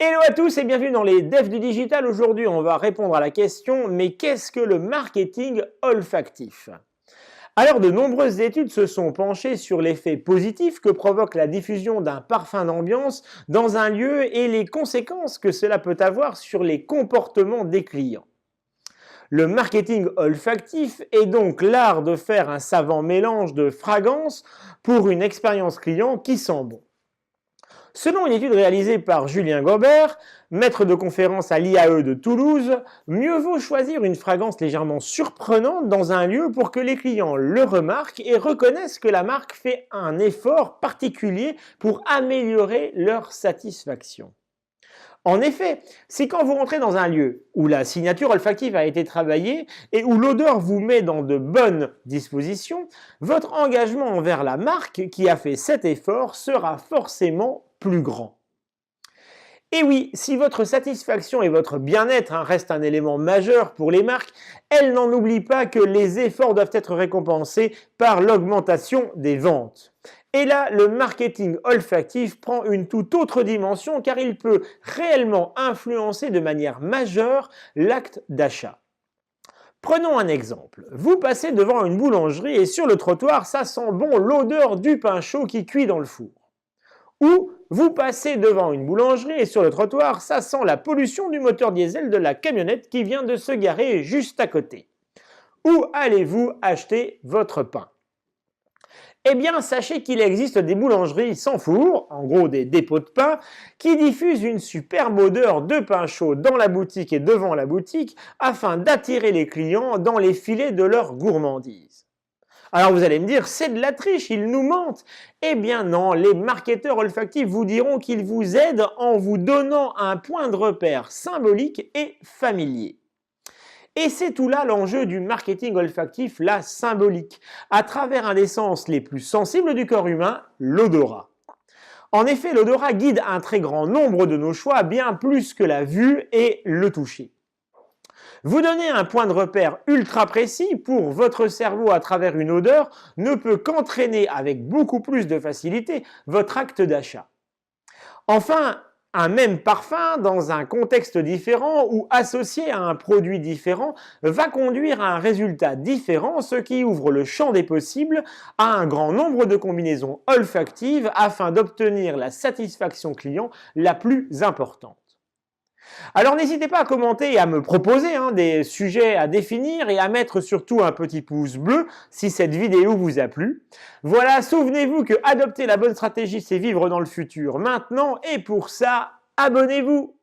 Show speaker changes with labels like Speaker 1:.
Speaker 1: Hello à tous et bienvenue dans les Devs du Digital. Aujourd'hui, on va répondre à la question, mais qu'est-ce que le marketing olfactif? Alors, de nombreuses études se sont penchées sur l'effet positif que provoque la diffusion d'un parfum d'ambiance dans un lieu et les conséquences que cela peut avoir sur les comportements des clients. Le marketing olfactif est donc l'art de faire un savant mélange de fragrances pour une expérience client qui sent bon. Selon une étude réalisée par Julien Gobert, maître de conférence à l'IAE de Toulouse, mieux vaut choisir une fragrance légèrement surprenante dans un lieu pour que les clients le remarquent et reconnaissent que la marque fait un effort particulier pour améliorer leur satisfaction. En effet, si quand vous rentrez dans un lieu où la signature olfactive a été travaillée et où l'odeur vous met dans de bonnes dispositions, votre engagement envers la marque qui a fait cet effort sera forcément plus grand. Et oui, si votre satisfaction et votre bien-être restent un élément majeur pour les marques, elles n'en oublient pas que les efforts doivent être récompensés par l'augmentation des ventes. Et là, le marketing olfactif prend une toute autre dimension car il peut réellement influencer de manière majeure l'acte d'achat. Prenons un exemple. Vous passez devant une boulangerie et sur le trottoir, ça sent bon l'odeur du pain chaud qui cuit dans le four. Ou vous passez devant une boulangerie et sur le trottoir, ça sent la pollution du moteur diesel de la camionnette qui vient de se garer juste à côté. Où allez-vous acheter votre pain? Eh bien, sachez qu'il existe des boulangeries sans four, en gros des dépôts de pain, qui diffusent une superbe odeur de pain chaud dans la boutique et devant la boutique afin d'attirer les clients dans les filets de leur gourmandise. Alors vous allez me dire, c'est de la triche, ils nous mentent. Eh bien non, les marketeurs olfactifs vous diront qu'ils vous aident en vous donnant un point de repère symbolique et familier. Et c'est tout là l'enjeu du marketing olfactif, la symbolique, à travers un des sens les plus sensibles du corps humain, l'odorat. En effet, l'odorat guide un très grand nombre de nos choix, bien plus que la vue et le toucher. Vous donner un point de repère ultra précis pour votre cerveau à travers une odeur ne peut qu'entraîner avec beaucoup plus de facilité votre acte d'achat. Enfin, un même parfum dans un contexte différent ou associé à un produit différent va conduire à un résultat différent, ce qui ouvre le champ des possibles à un grand nombre de combinaisons olfactives afin d'obtenir la satisfaction client la plus importante. Alors n'hésitez pas à commenter et à me proposer des sujets à définir et à mettre surtout un petit pouce bleu si cette vidéo vous a plu. Voilà, souvenez-vous que adopter la bonne stratégie, c'est vivre dans le futur maintenant et pour ça, abonnez-vous!